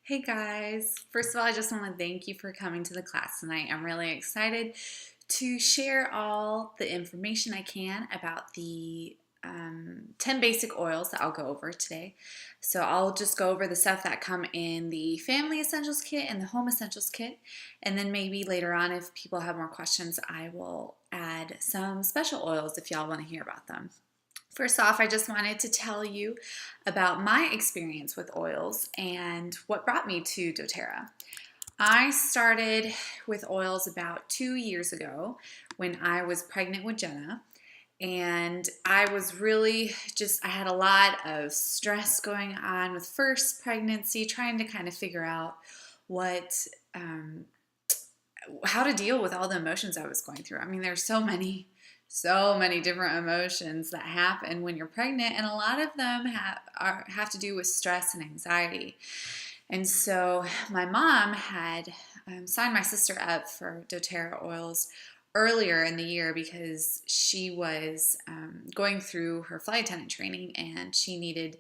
Hey guys, first of all, I just want to thank you for coming to the class tonight. I'm really excited to share all the information I can about the 10 basic oils that I'll go over today. So I'll just go over the stuff that come in the Family Essentials Kit and the Home Essentials Kit, and then maybe later on if people have more questions, I will add some special oils if y'all want to hear about them. First off, I just wanted to tell you about my experience with oils and what brought me to doTERRA. I started with oils about 2 years ago when I was pregnant with Jenna. And I was really I had a lot of stress going on with first pregnancy, trying to kind of figure out what, how to deal with all the emotions I was going through. I mean, there's so many different emotions that happen when you're pregnant, and a lot of them have to do with stress and anxiety. And so my mom had signed my sister up for doTERRA oils earlier in the year because she was going through her flight attendant training and she needed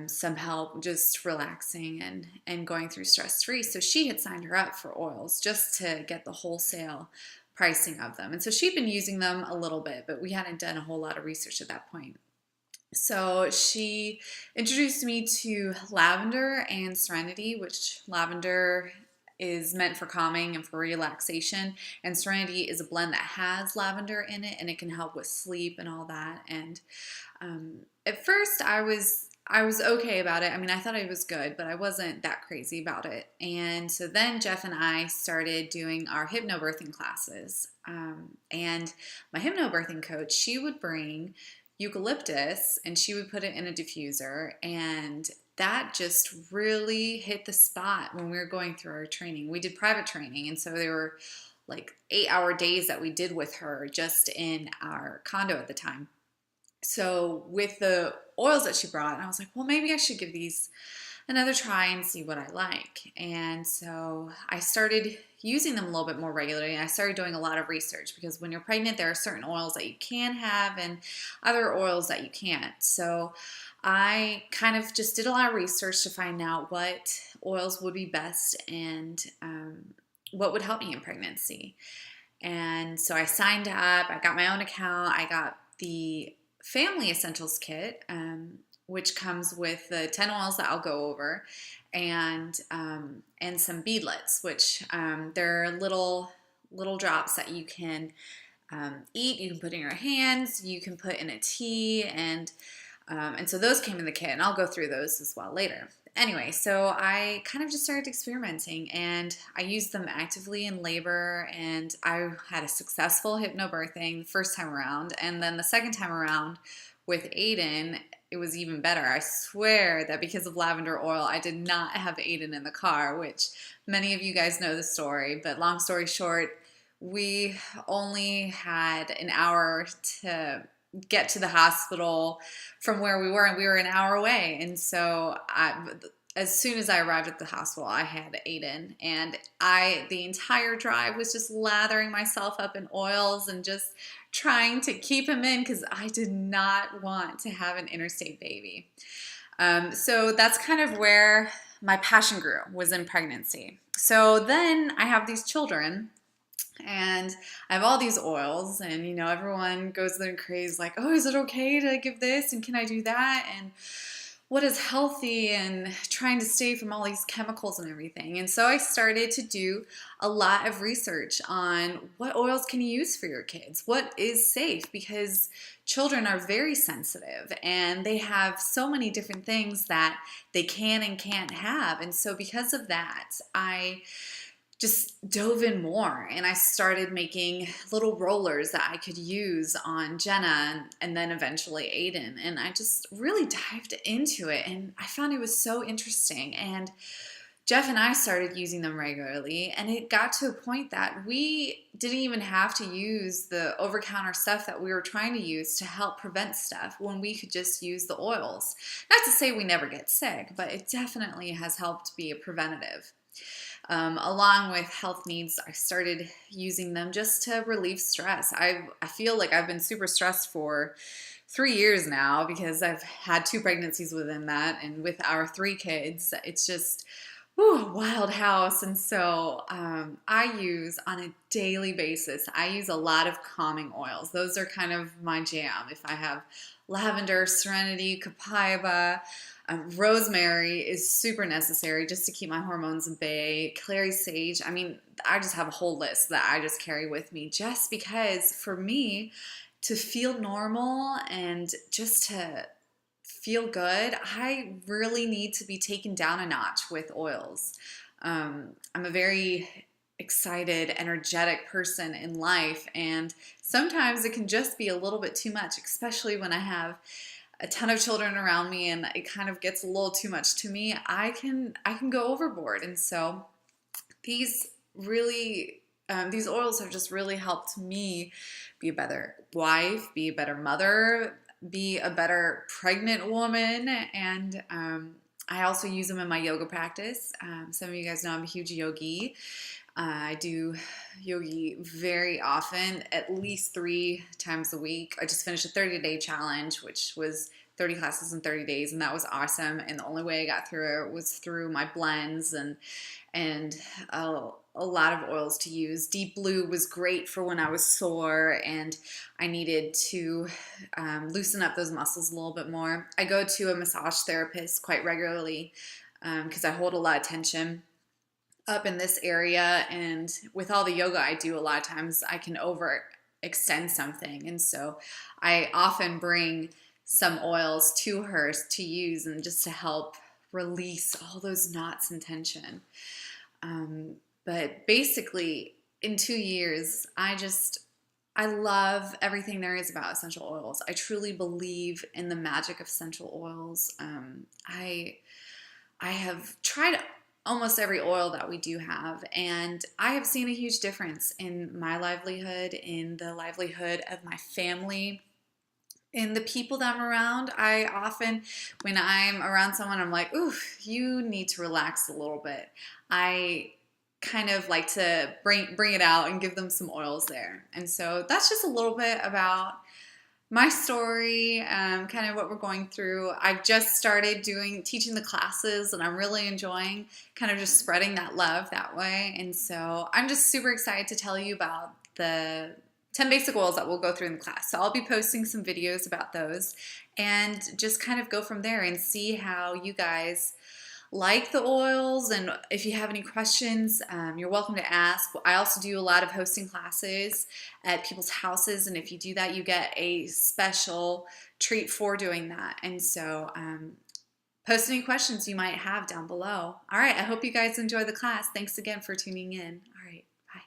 some help just relaxing and going through stress-free. So she had signed her up for oils just to get the wholesale pricing of them. And so she'd been using them a little bit, but we hadn't done a whole lot of research at that point. So she introduced me to lavender and serenity, which lavender is meant for calming and for relaxation, and serenity is a blend that has lavender in it, and it can help with sleep and all that. And at first I was okay about it. I mean, I thought it was good, but I wasn't that crazy about it. And so then Jeff and I started doing our hypnobirthing classes. And my hypnobirthing coach, she would bring eucalyptus and she would put it in a diffuser, and that just really hit the spot when we were going through our training. We did private training, and so there were like 8-hour days that we did with her just in our condo at the time. So with the oils that she brought, I was like, well, maybe I should give these another try and see what I like. And so I started using them a little bit more regularly. I started doing a lot of research because when you're pregnant, there are certain oils that you can have and other oils that you can't. So I kind of just did a lot of research to find out what oils would be best and what would help me in pregnancy. And so I signed up, I got my own account, I got the Family Essentials Kit, which comes with the 10 oils that I'll go over, and some beadlets, which they're little drops that you can eat. You can put in your hands. You can put in a tea, and so those came in the kit, and I'll go through those as well later. Anyway, so I kind of just started experimenting, and I used them actively in labor, and I had a successful hypnobirthing the first time around, and then the second time around with Aiden, it was even better. I swear that because of lavender oil, I did not have Aiden in the car, which many of you guys know the story, but long story short, we only had an hour to get to the hospital from where we were, and we were an hour away. And so as soon as I arrived at the hospital, I had Aiden, and the entire drive was just lathering myself up in oils and just trying to keep him in because I did not want to have an interstate baby. So that's kind of where my passion grew, was in pregnancy. So then I have these children, and I have all these oils, and everyone goes there crazy, like, oh, is it okay to give this, and can I do that, and what is healthy, and trying to stay from all these chemicals and everything. And so I started to do a lot of research on what oils can you use for your kids, what is safe, because children are very sensitive and they have so many different things that they can and can't have. And so because of that, I just dove in more, and I started making little rollers that I could use on Jenna and then eventually Aiden, and I just really dived into it, and I found it was so interesting. And Jeff and I started using them regularly, and it got to a point that we didn't even have to use the over-the-counter stuff that we were trying to use to help prevent stuff when we could just use the oils. Not to say we never get sick, but it definitely has helped be a preventative. Along with health needs, I started using them just to relieve stress. I feel like I've been super stressed for 3 years now because I've had 2 pregnancies within that, and with our 3 kids, it's just wild house. And so I use on a daily basis, I use a lot of calming oils. Those are kind of my jam. If I have lavender, serenity, copaiba, rosemary is super necessary just to keep my hormones in bay. Clary sage. I mean, I just have a whole list that I just carry with me just because for me to feel normal and just to feel good, I really need to be taken down a notch with oils. I'm a very excited, energetic person in life, and sometimes it can just be a little bit too much, especially when I have a ton of children around me and it kind of gets a little too much to me. I can go overboard, and so these really these oils have just really helped me be a better wife, be a better mother, be a better pregnant woman, and I also use them in my yoga practice. Some of you guys know I'm a huge yogi. I do yogi very often, at least 3 times a week. I just finished a 30-day challenge, which was 30 classes in 30 days, and that was awesome. And the only way I got through it was through my blends and a lot of oils to use. Deep Blue was great for when I was sore and I needed to loosen up those muscles a little bit more. I go to a massage therapist quite regularly because I hold a lot of tension up in this area, and with all the yoga I do, a lot of times I can overextend something, and so I often bring some oils to her to use and just to help release all those knots and tension. But basically, in 2 years, I love everything there is about essential oils. I truly believe in the magic of essential oils. I have tried almost every oil that we do have, and I have seen a huge difference in my livelihood, in the livelihood of my family, in the people that I'm around. I often, when I'm around someone, I'm like, ooh, you need to relax a little bit. I kind of like to bring it out and give them some oils there. And so that's just a little bit about my story, kind of what we're going through. I've just started teaching the classes, and I'm really enjoying kind of just spreading that love that way. And so I'm just super excited to tell you about the 10 basic oils that we'll go through in the class. So I'll be posting some videos about those and just kind of go from there and see how you guys like the oils. And if you have any questions, you're welcome to ask. I also do a lot of hosting classes at people's houses, and if you do that, you get a special treat for doing that. And so post any questions you might have down below. All right, I hope you guys enjoy the class. Thanks again for tuning in. All right, bye.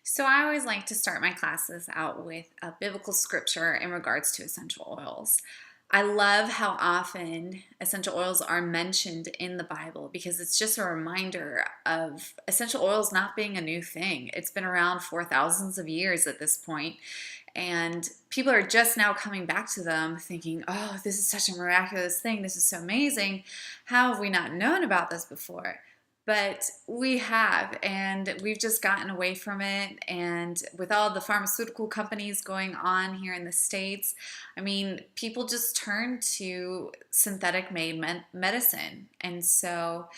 So I always like to start my classes out with a biblical scripture in regards to essential oils. I love how often essential oils are mentioned in the Bible because it's just a reminder of essential oils not being a new thing. It's been around for thousands of years at this point, and people are just now coming back to them thinking, oh, this is such a miraculous thing. This is so amazing. How have we not known about this before? But we have, and we've just gotten away from it. And with all the pharmaceutical companies going on here in the States, I mean, people just turn to synthetic made medicine. And so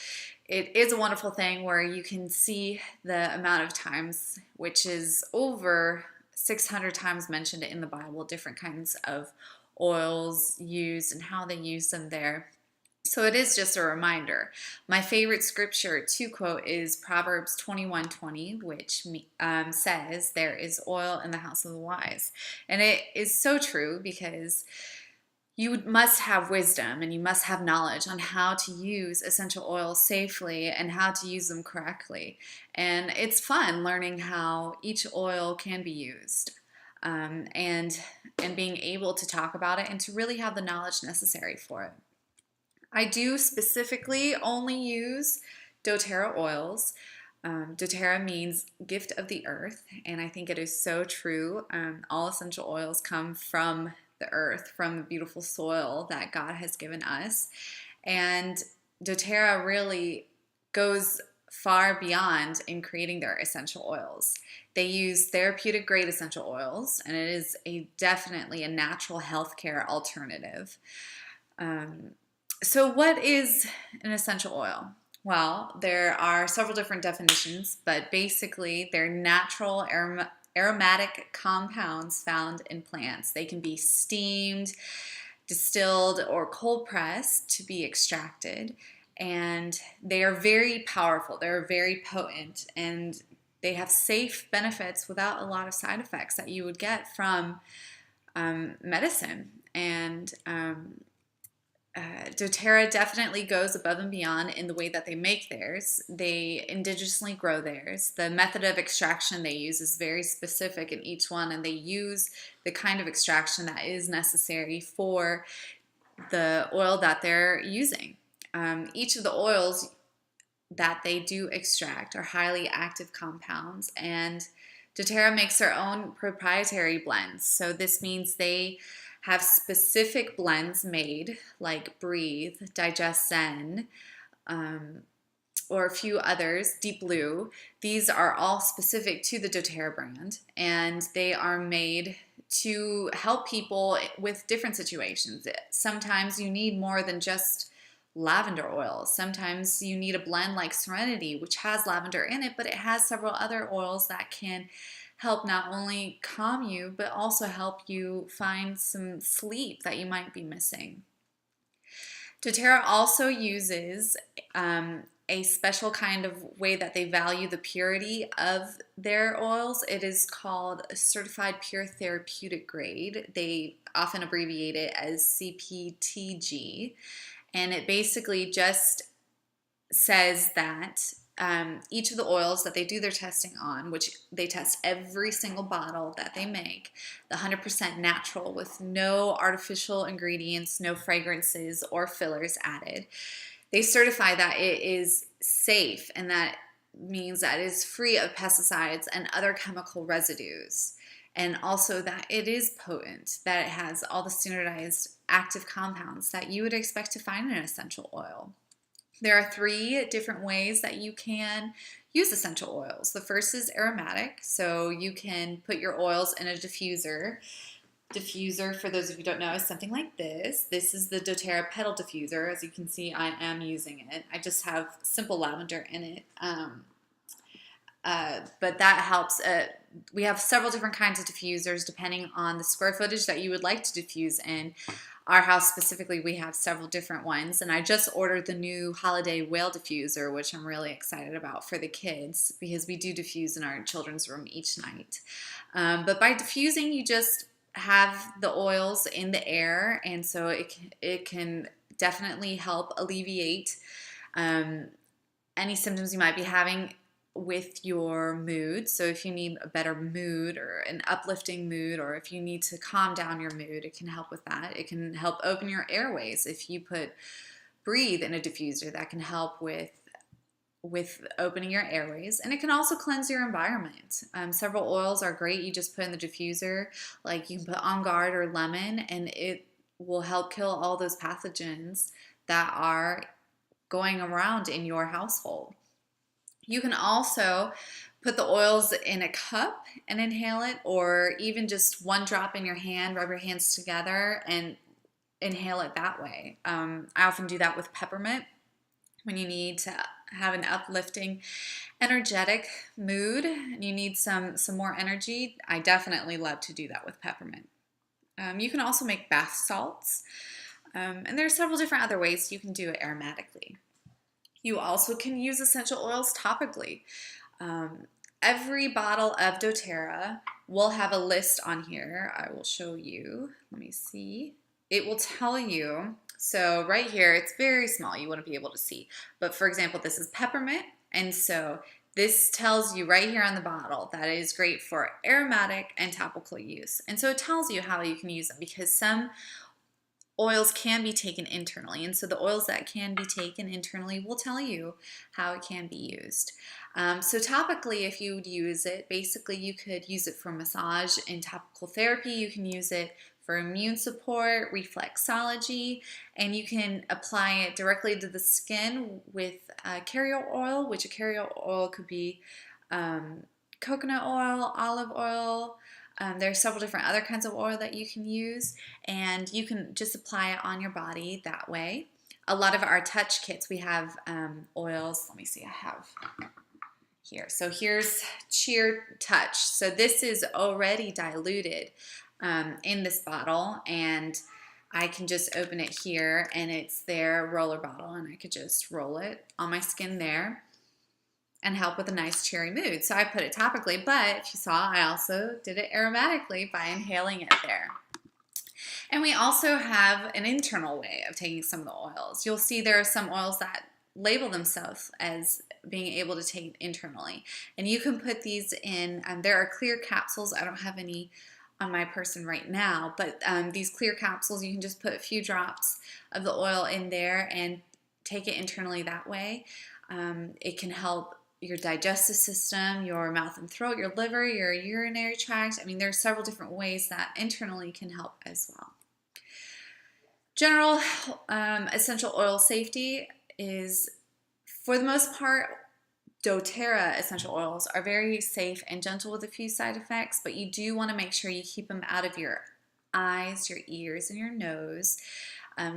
it is a wonderful thing where you can see the amount of times, which is over 600 times mentioned in the Bible, different kinds of oils used and how they use them there. So it is just a reminder. My favorite scripture to quote is Proverbs 21:20, which says, there is oil in the house of the wise. And it is so true because you must have wisdom and you must have knowledge on how to use essential oils safely and how to use them correctly. And it's fun learning how each oil can be used. And being able to talk about it and to really have the knowledge necessary for it. I do specifically only use doTERRA oils. doTERRA means gift of the earth, and I think it is so true. All essential oils come from the earth, from the beautiful soil that God has given us. And doTERRA really goes far beyond in creating their essential oils. They use therapeutic grade essential oils, and it is definitely a natural healthcare alternative. So what is an essential oil? Well, there are several different definitions, but basically they're natural aromatic compounds found in plants. They can be steamed, distilled, or cold pressed to be extracted. And they are very powerful. They're very potent, and they have safe benefits without a lot of side effects that you would get from medicine. And doTERRA definitely goes above and beyond in the way that they make theirs. They indigenously grow theirs. The method of extraction they use is very specific in each one, and they use the kind of extraction that is necessary for the oil that they're using. Each of the oils that they do extract are highly active compounds, and doTERRA makes their own proprietary blends. So this means they have specific blends made, like Breathe, Digest Zen, or a few others, Deep Blue. These are all specific to the doTERRA brand, and they are made to help people with different situations. Sometimes you need more than just lavender oil. Sometimes you need a blend like Serenity, which has lavender in it, but it has several other oils that can help not only calm you, but also help you find some sleep that you might be missing. doTERRA also uses a special kind of way that they value the purity of their oils. It is called a certified pure therapeutic grade. They often abbreviate it as CPTG. And it basically just says that each of the oils that they do their testing on, which they test every single bottle that they make, the 100% natural with no artificial ingredients, no fragrances or fillers added. They certify that it is safe, and that means that it is free of pesticides and other chemical residues. And also that it is potent, that it has all the standardized active compounds that you would expect to find in an essential oil. There are 3 different ways that you can use essential oils. The first is aromatic, so you can put your oils in a diffuser. Diffuser, for those of you who don't know, is something like this. This is the doTERRA petal diffuser. As you can see, I am using it. I just have simple lavender in it. But that helps. We have several different kinds of diffusers depending on the square footage that you would like to diffuse in. Our house specifically, we have several different ones, and I just ordered the new holiday whale diffuser, which I'm really excited about for the kids, because we do diffuse in our children's room each night. But by diffusing, you just have the oils in the air, and so it can definitely help alleviate any symptoms you might be having with your mood. So if you need a better mood or an uplifting mood, or if you need to calm down your mood, it can help with that. It can help open your airways. If you put Breathe in a diffuser, that can help with opening your airways, and it can also cleanse your environment. Several oils are great. You just put in the diffuser, like you can put On Guard or lemon, and it will help kill all those pathogens that are going around in your household. You can also put the oils in a cup and inhale it, or even just one drop in your hand, rub your hands together and inhale it that way. I often do that with peppermint when you need to have an uplifting, energetic mood and you need some more energy. I definitely love to do that with peppermint. You can also make bath salts, and there are several different other ways you can do it aromatically. You also can use essential oils topically. Every bottle of doTERRA will have a list on here. I will show you. Let me see. It will tell you. So right here, it's very small. You wouldn't be able to see. But for example, this is peppermint. And so this tells you right here on the bottle that it is great for aromatic and topical use. And so it tells you how you can use them, because some oils can be taken internally, and so the oils that can be taken internally will tell you how it can be used. So topically, if you would use it, basically you could use it for massage and topical therapy. You can use it for immune support, reflexology, and you can apply it directly to the skin with carrier oil, which a carrier oil could be coconut oil, olive oil. There are several different other kinds of oil that you can use, and you can just apply it on your body that way. A lot of our touch kits, we have oils. Let me see, I have here. So here's Cheer Touch. So this is already diluted in this bottle, and I can just open it here, and it's their roller bottle, and I could just roll it on my skin there and help with a nice cheery mood. So I put it topically, but if you saw, I also did it aromatically by inhaling it there. And we also have an internal way of taking some of the oils. You'll see there are some oils that label themselves as being able to take internally. And you can put these in, there are clear capsules. I don't have any on my person right now, but these clear capsules, you can just put a few drops of the oil in there and take it internally that way. It can help your digestive system, your mouth and throat, your liver, your urinary tract. I mean, there are several different ways that internally can help as well. General essential oil safety is, for the most part, doTERRA essential oils are very safe and gentle with a few side effects, but you do want to make sure you keep them out of your eyes, your ears, and your nose.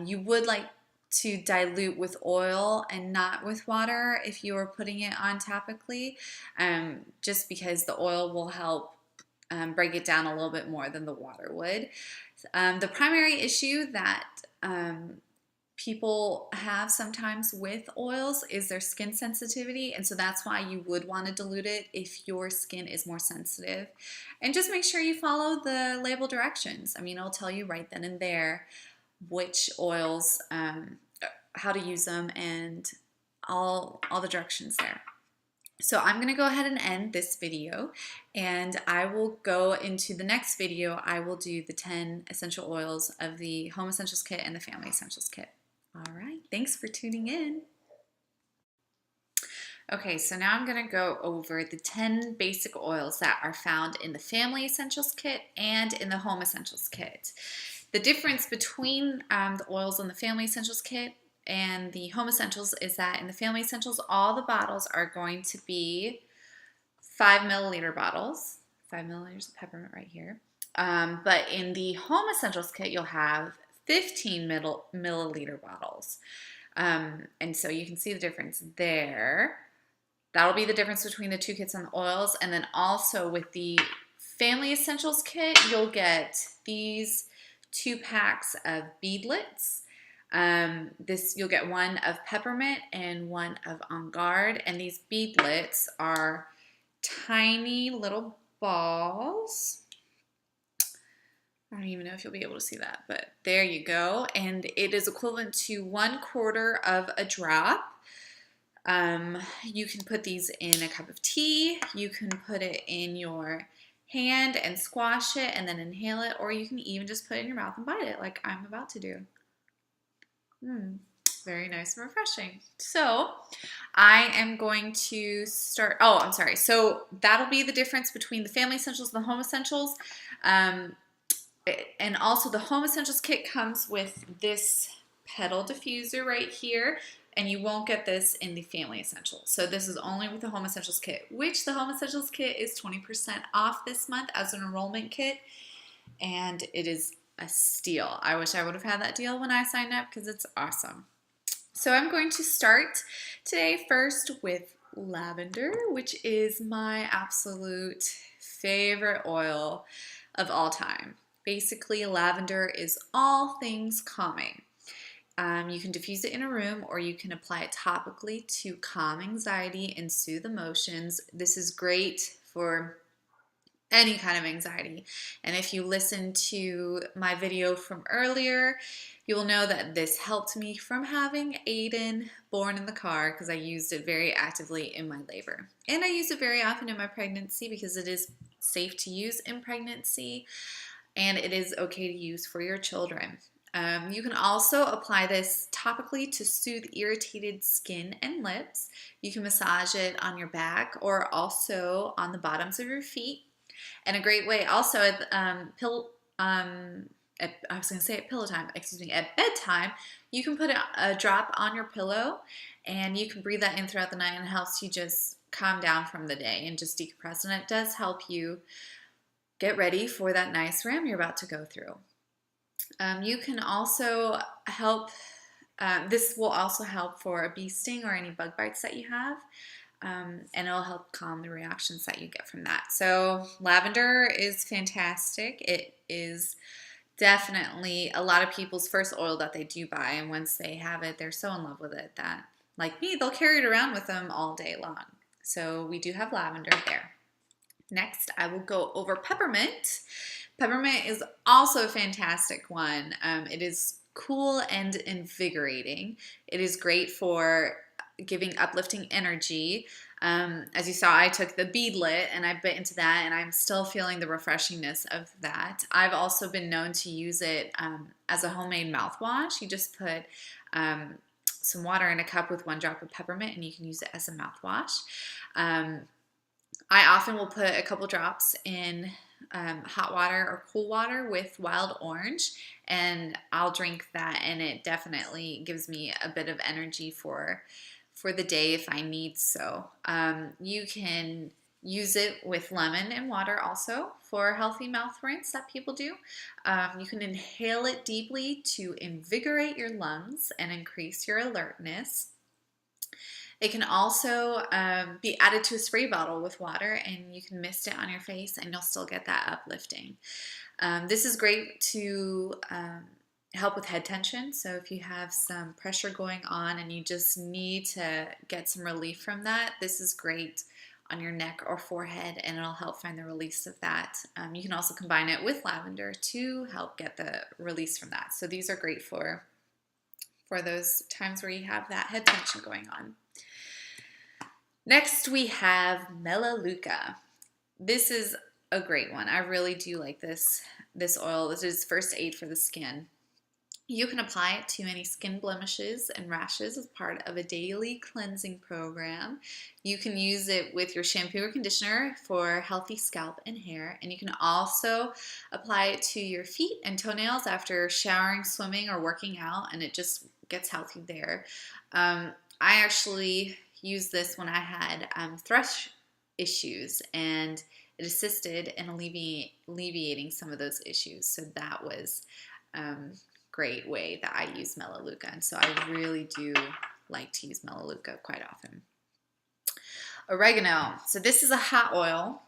You would like to dilute with oil and not with water if you are putting it on topically, just because the oil will help break it down a little bit more than the water would. The primary issue that people have sometimes with oils is their skin sensitivity, and so that's why you would want to dilute it if your skin is more sensitive. And just make sure you follow the label directions. I mean, it'll tell you right then and there which oils, how to use them, and all the directions there. So I'm going to go ahead and end this video, and I will go into the next video. I will do the 10 essential oils of the Home Essentials Kit and the Family Essentials Kit. All right, thanks for tuning in. Okay, so now I'm going to go over the 10 basic oils that are found in the Family Essentials Kit and in the Home Essentials Kit. The difference between the oils in the Family Essentials Kit and the Home Essentials is that in the Family Essentials, all the bottles are going to be 5 milliliter bottles, 5 milliliters of peppermint right here. But in the Home Essentials Kit, you'll have 15 milliliter bottles. And so you can see the difference there. That'll be the difference between the two kits on the oils. And then also with the Family Essentials Kit, you'll get these 2 packs of beadlets. You'll get one of peppermint and one of On Guard, and these beadlets are tiny little balls. I don't even know if you'll be able to see that, but there you go. And it is equivalent to 1/4 of a drop. You can put these in a cup of tea. You can put it in your hand and squash it and then inhale it, or you can even just put it in your mouth and bite it like I'm about to do. Very nice and refreshing. So I am going to start, I'm sorry. So that'll be the difference between the Family Essentials and the Home Essentials. And also the Home Essentials Kit comes with this pedal diffuser right here, and you won't get this in the Family Essentials. So this is only with the Home Essentials Kit, which the Home Essentials Kit is 20% off this month as an enrollment kit, and it is a steal. I wish I would have had that deal when I signed up because it's awesome. So I'm going to start today first with lavender, which is my absolute favorite oil of all time. Basically, lavender is all things calming. You can diffuse it in a room, or you can apply it topically to calm anxiety and soothe emotions. This is great for any kind of anxiety. And if you listen to my video from earlier, you will know that this helped me from having Aiden born in the car because I used it very actively in my labor. And I use it very often in my pregnancy because it is safe to use in pregnancy, and it is okay to use for your children. You can also apply this topically to soothe irritated skin and lips. You can massage it on your back or also on the bottoms of your feet. And a great way also, I was going to say at pillow time, excuse me, at bedtime, you can put a drop on your pillow and you can breathe that in throughout the night, and it helps you just calm down from the day and just decompress. And it does help you get ready for that nice REM you're about to go through. You can also help, this will also help for a bee sting or any bug bites that you have. And it'll help calm the reactions that you get from that. So lavender is fantastic. It is definitely a lot of people's first oil that they do buy, and once they have it, they're so in love with it that, like me, they'll carry it around with them all day long. So we do have lavender there. Next, I will go over peppermint. Peppermint is also a fantastic one. It is cool and invigorating. It is great for giving uplifting energy. As you saw, I took the beadlet and I bit into that, and I'm still feeling the refreshingness of that. I've also been known to use it as a homemade mouthwash. You just put some water in a cup with 1 drop of peppermint, and you can use it as a mouthwash. I often will put a couple drops in hot water or cool water with wild orange, and I'll drink that, and it definitely gives me a bit of energy for the day if I need so. You can use it with lemon and water also for healthy mouth rinse that people do. You can inhale it deeply to invigorate your lungs and increase your alertness. It can also be added to a spray bottle with water, and you can mist it on your face and you'll still get that uplifting. This is great to help with head tension. So if you have some pressure going on and you just need to get some relief from that, this is great on your neck or forehead, and it'll help find the release of that. You can also combine it with lavender to help get the release from that. So these are great for those times where you have that head tension going on. Next, we have Melaleuca. This is a great one. I really do like this oil. This is first aid for the skin. You can apply it to any skin blemishes and rashes as part of a daily cleansing program. You can use it with your shampoo or conditioner for healthy scalp and hair. And you can also apply it to your feet and toenails after showering, swimming, or working out, and it just gets healthy there. I actually used this when I had thrush issues, and it assisted in alleviating some of those issues. So that was great way that I use Melaleuca, and so I really do like to use Melaleuca quite often. Oregano. So this is a hot oil.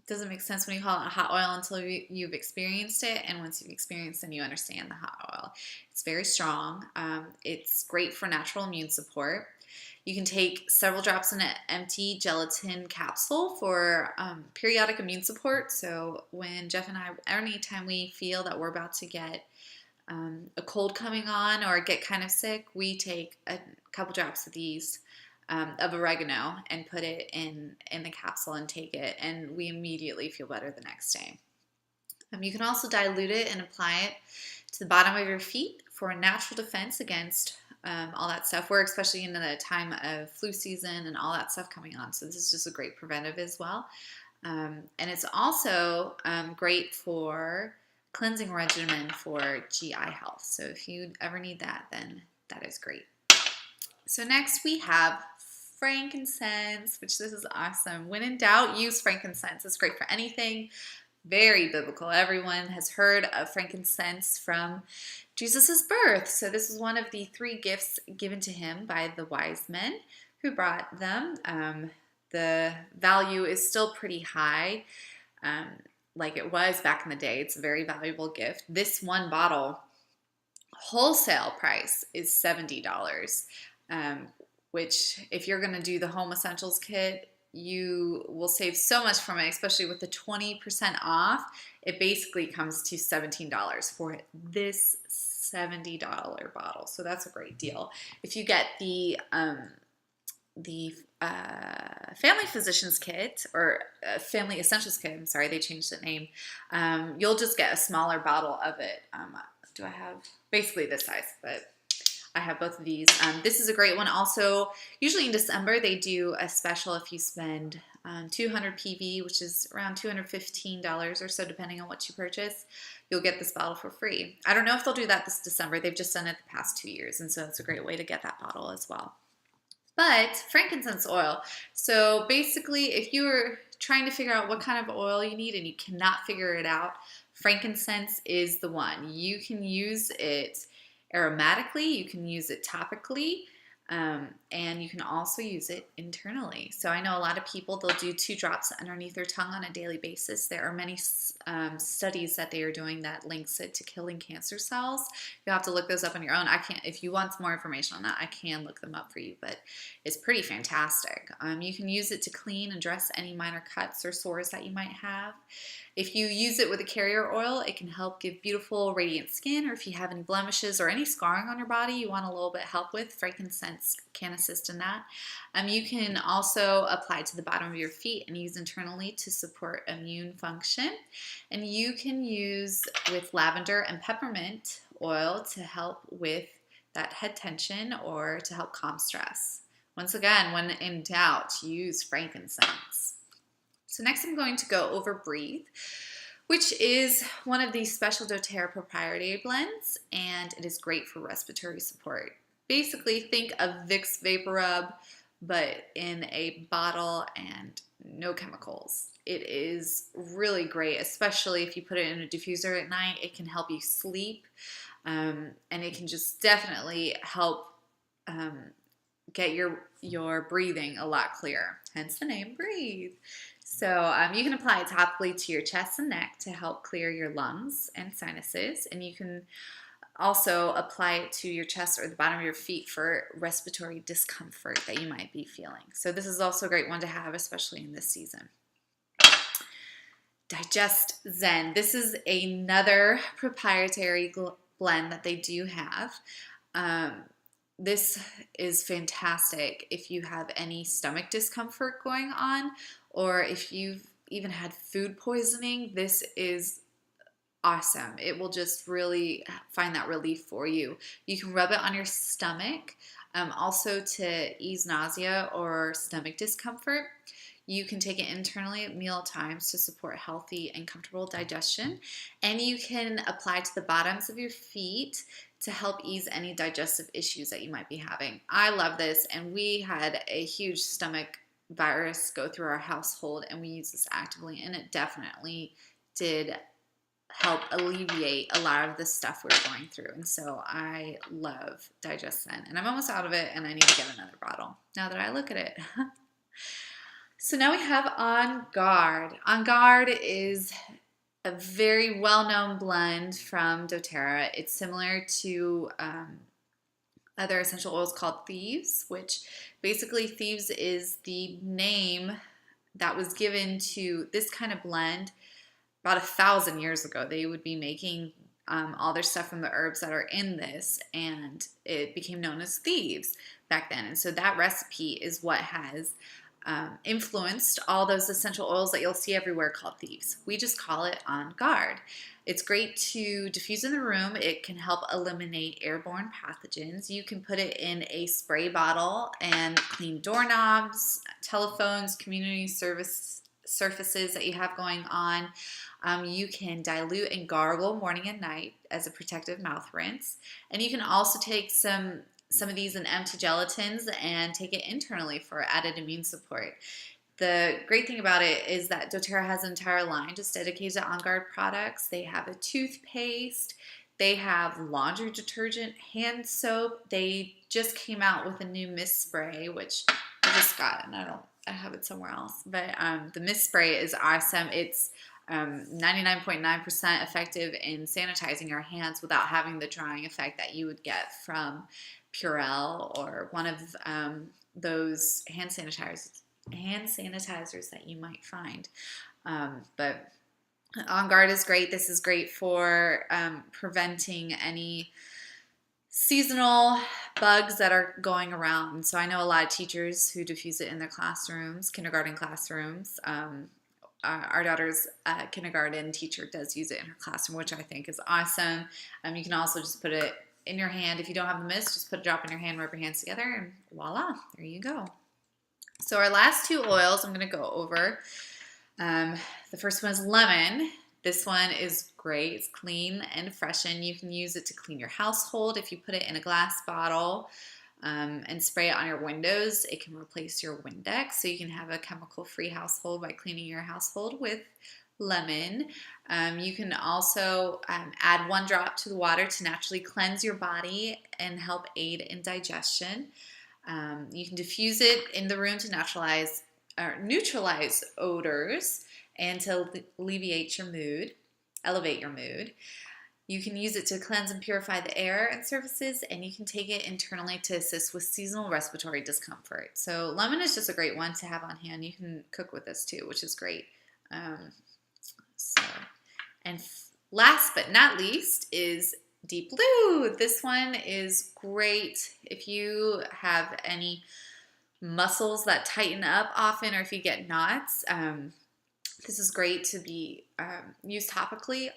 Doesn't make sense when you call it a hot oil until you've experienced it, and once you've experienced it, you understand the hot oil. It's very strong. It's great for natural immune support. You can take several drops in an empty gelatin capsule for periodic immune support. So when Jeff and I, anytime we feel that we're about to get a cold coming on or get kind of sick, we take a couple drops of these of oregano and put it in the capsule and take it, and we immediately feel better the next day. You can also dilute it and apply it to the bottom of your feet for a natural defense against all that stuff. We're especially in the time of flu season and all that stuff coming on, so this is just a great preventive as well. And it's also great for cleansing regimen for GI health. So if you ever need that, then that is great. So next we have frankincense, which this is awesome. When in doubt, use frankincense. It's great for anything. Very biblical. Everyone has heard of frankincense from Jesus' birth. So this is one of the 3 gifts given to him by the wise men who brought them. The value is still pretty high, like it was back in the day. It's a very valuable gift. This one bottle, wholesale price is $70, which if you're going to do the home essentials kit, you will save so much from it, especially with the 20% off. It basically comes to $17 for this $70 bottle. So that's a great deal. If you get the family physicians kit, or family essentials kit, I'm sorry, they changed the name, you'll just get a smaller bottle of it. Do I have basically this size, but I have both of these. This is a great one. Also, usually in December, they do a special if you spend 200 PV, which is around $215 or so, depending on what you purchase. You'll get this bottle for free. I don't know if they'll do that this December. They've just done it the past 2 years, and so it's a great way to get that bottle as well. But frankincense oil. So basically, if you're trying to figure out what kind of oil you need and you cannot figure it out, frankincense is the one. You can use it aromatically, you can use it topically, and you can also use it internally. So I know a lot of people, they'll do 2 drops underneath their tongue on a daily basis. There are many studies that they are doing that links it to killing cancer cells. You'll have to look those up on your own. I can't, if you want some more information on that, I can look them up for you, but it's pretty fantastic. You can use it to clean and dress any minor cuts or sores that you might have. If you use it with a carrier oil, it can help give beautiful, radiant skin, or if you have any blemishes or any scarring on your body you want a little bit help with, frankincense can assist in that. You can also apply to the bottom of your feet and use internally to support immune function. And you can use with lavender and peppermint oil to help with that head tension or to help calm stress. Once again, when in doubt, use frankincense. So next I'm going to go over Breathe, which is one of these special doTERRA proprietary blends, and it is great for respiratory support. Basically, think of Vicks Vapor Rub, but in a bottle and no chemicals. It is really great, especially if you put it in a diffuser at night. It can help you sleep, and it can just definitely help get your breathing a lot clearer, hence the name Breathe. So you can apply it topically to your chest and neck to help clear your lungs and sinuses, and you can also apply it to your chest or the bottom of your feet for respiratory discomfort that you might be feeling. So this is also a great one to have, especially in this season. Digest Zen. This is another proprietary blend that they do have. This is fantastic if you have any stomach discomfort going on, or if you've even had food poisoning. This is awesome. It will just really find that relief for you. You can rub it on your stomach, also to ease nausea or stomach discomfort. You can take it internally at meal times to support healthy and comfortable digestion, and you can apply to the bottoms of your feet to help ease any digestive issues that you might be having. I love this, and we had a huge stomach virus go through our household, and we use this actively, and it definitely did help alleviate a lot of the stuff we were going through. And so I love Digest Zen, and I'm almost out of it, and I need to get another bottle now that I look at it. So now we have On Guard. On Guard is a very well-known blend from doTERRA. It's similar to other essential oils called Thieves, which basically Thieves is the name that was given to this kind of blend about 1,000 years ago. They would be making all their stuff from the herbs that are in this, and it became known as Thieves back then. And so that recipe is what has influenced all those essential oils that you'll see everywhere called Thieves. We just call it On Guard. It's great to diffuse in the room. It can help eliminate airborne pathogens. You can put it in a spray bottle and clean doorknobs, telephones, community service surfaces that you have going on. You can dilute and gargle morning and night as a protective mouth rinse. And you can also take some of these in empty gelatins and take it internally for added immune support. The great thing about it is that doTERRA has an entire line just dedicated to On Guard products. They have a toothpaste, they have laundry detergent, hand soap. They just came out with a new mist spray, which I just got, and I have it somewhere else. But the mist spray is awesome. It's 99.9% effective in sanitizing your hands without having the drying effect that you would get from Purell or one of those hand sanitizers that you might find. But On Guard is great. This is great for preventing any seasonal bugs that are going around. So I know a lot of teachers who diffuse it in their classrooms, kindergarten classrooms. Our daughter's kindergarten teacher does use it in her classroom, which I think is awesome. You can also just put it in your hand. If you don't have the mist, just put a drop in your hand, rub your hands together, and voila, there you go. So our last two oils I'm going to go over. The first one is lemon. This one is great. It's clean and freshen. You can use it to clean your household. If you put it in a glass bottle and spray it on your windows, it can replace your Windex. So you can have a chemical-free household by cleaning your household with lemon. You can also add 1 drop to the water to naturally cleanse your body and help aid in digestion. You can diffuse it in the room to neutralize odors and to alleviate your mood, elevate your mood. You can use it to cleanse and purify the air and surfaces, and you can take it internally to assist with seasonal respiratory discomfort. So lemon is just a great one to have on hand. You can cook with this too, which is great. Last but not least is Deep Blue. This one is great if you have any muscles that tighten up often, or if you get knots. This is great to be used topically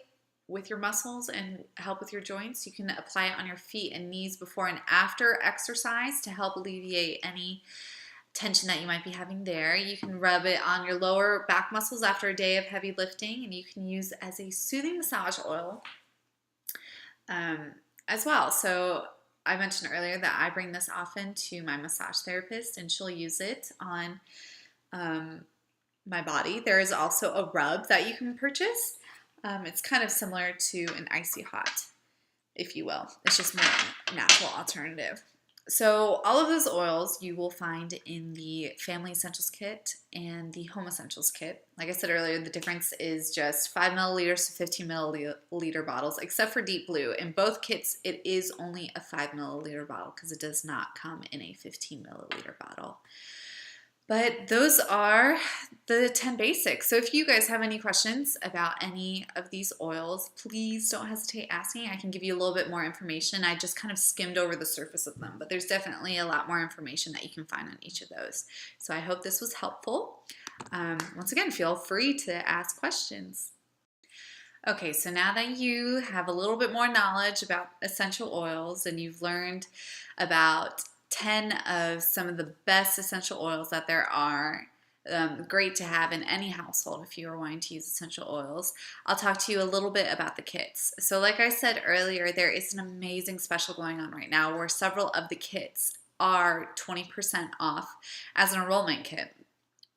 with your muscles and help with your joints. You can apply it on your feet and knees before and after exercise to help alleviate any tension that you might be having there. You can rub it on your lower back muscles after a day of heavy lifting, and you can use it as a soothing massage oil as well. So I mentioned earlier that I bring this often to my massage therapist, and she'll use it on my body. There is also a rub that you can purchase. It's kind of similar to an icy hot, if you will. It's just more natural alternative. So all of those oils you will find in the Family Essentials Kit and the Home Essentials Kit. Like I said earlier, the difference is just 5 milliliters to 15 milliliter bottles, except for Deep Blue. In both kits, it is only a 5 milliliter bottle because it does not come in a 15 milliliter bottle. But those are the 10 basics. So if you guys have any questions about any of these oils, please don't hesitate asking. I can give you a little bit more information. I just kind of skimmed over the surface of them, but there's definitely a lot more information that you can find on each of those. So I hope this was helpful. Once again, feel free to ask questions. Okay, so now that you have a little bit more knowledge about essential oils and you've learned about 10 of some of the best essential oils that there are, great to have in any household if you are wanting to use essential oils, I'll talk to you a little bit about the kits. So like I said earlier, there is an amazing special going on right now where several of the kits are 20% off as an enrollment kit.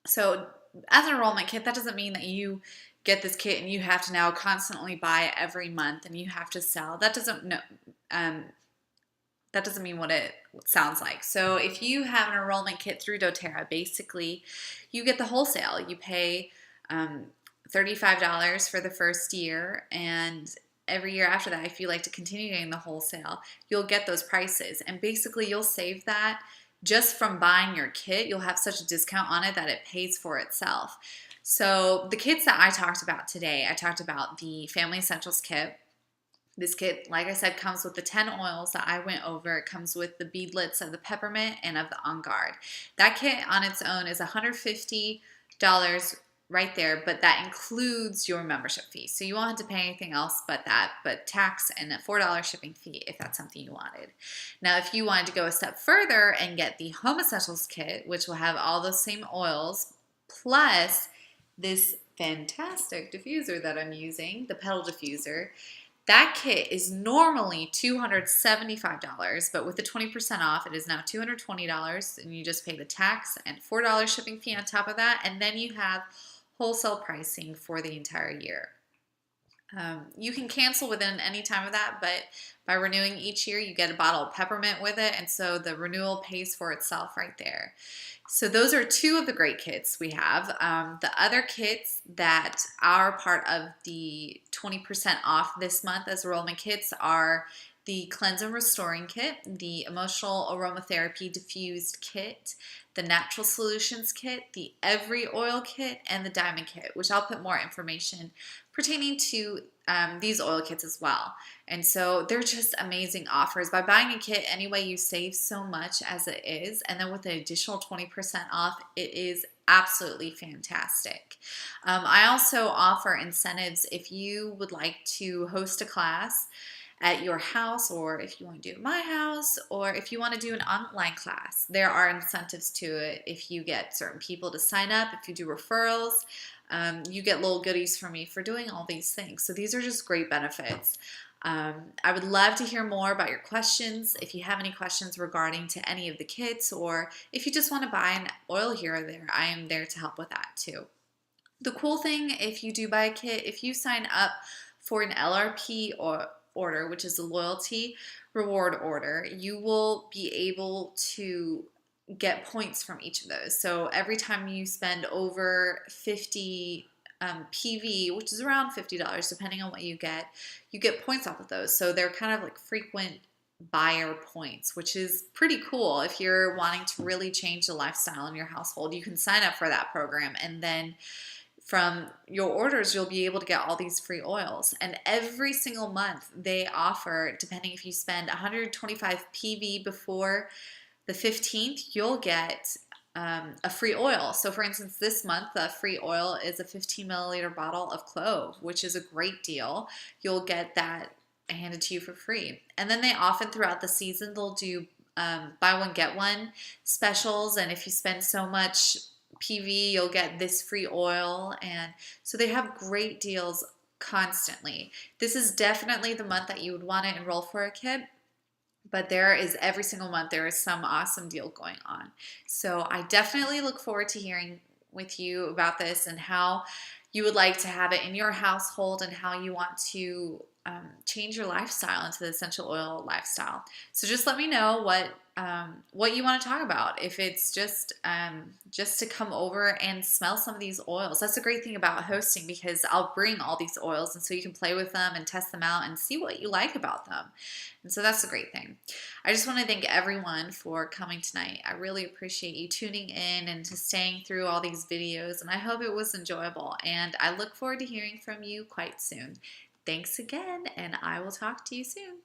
So as an enrollment kit, that doesn't mean that you get this kit and you have to now constantly buy it every month and you have to sell. That doesn't mean what it sounds like. So if you have an enrollment kit through doTERRA, basically you get the wholesale. You pay $35 for the first year, and every year after that, if you like to continue getting the wholesale, you'll get those prices. And basically you'll save that just from buying your kit. You'll have such a discount on it that it pays for itself. So the kits that I talked about today, I talked about the Family Essentials Kit. This kit, like I said, comes with the 10 oils that I went over. It comes with the beadlets of the peppermint and of the On Guard. That kit on its own is $150 right there, but that includes your membership fee. So you won't have to pay anything else but that, but tax and a $4 shipping fee if that's something you wanted. Now, if you wanted to go a step further and get the Home Essentials Kit, which will have all those same oils, plus this fantastic diffuser that I'm using, the pedal diffuser, that kit is normally $275, but with the 20% off, it is now $220, and you just pay the tax and $4 shipping fee on top of that, and then you have wholesale pricing for the entire year. You can cancel within any time of that, but by renewing each year, you get a bottle of peppermint with it, and so the renewal pays for itself right there. So those are two of the great kits we have. The other kits that are part of the 20% off this month as enrollment kits are the Cleanse and Restoring Kit, the Emotional Aromatherapy Diffused Kit, the Natural Solutions Kit, the Every Oil Kit, and the Diamond Kit, which I'll put more information pertaining to these oil kits as well. And so they're just amazing offers. By buying a kit anyway, you save so much as it is, and then with an additional 20% off, it is absolutely fantastic. I also offer incentives if you would like to host a class at your house, or if you want to do it at my house, or if you want to do an online class. There are incentives to it. If you get certain people to sign up, if you do referrals, you get little goodies from me for doing all these things. So these are just great benefits. I would love to hear more about your questions. If you have any questions regarding to any of the kits, or if you just want to buy an oil here or there, I am there to help with that too. The cool thing, if you do buy a kit, if you sign up for an LRP order, which is a loyalty reward order, you will be able to get points from each of those. So every time you spend over 50 PV, which is around $50, depending on what you get points off of those. So they're kind of like frequent buyer points, which is pretty cool. If you're wanting to really change the lifestyle in your household, you can sign up for that program, and then from your orders, you'll be able to get all these free oils. And every single month they offer, depending if you spend 125 PV before the 15th, you'll get a free oil. So for instance, this month, the free oil is a 15 milliliter bottle of clove, which is a great deal. You'll get that handed to you for free. And then they often throughout the season, they'll do buy one, get one specials. And if you spend so much PV, you'll get this free oil. And so they have great deals constantly. This is definitely the month that you would want to enroll for a kit. But there is every single month, there is some awesome deal going on. So I definitely look forward to hearing with you about this and how you would like to have it in your household and how you want to change your lifestyle into the essential oil lifestyle. So just let me know what you want to talk about. If it's just to come over and smell some of these oils. That's a great thing about hosting, because I'll bring all these oils, and so you can play with them and test them out and see what you like about them. And so that's a great thing. I just want to thank everyone for coming tonight. I really appreciate you tuning in and to staying through all these videos, and I hope it was enjoyable, and I look forward to hearing from you quite soon. Thanks again, and I will talk to you soon.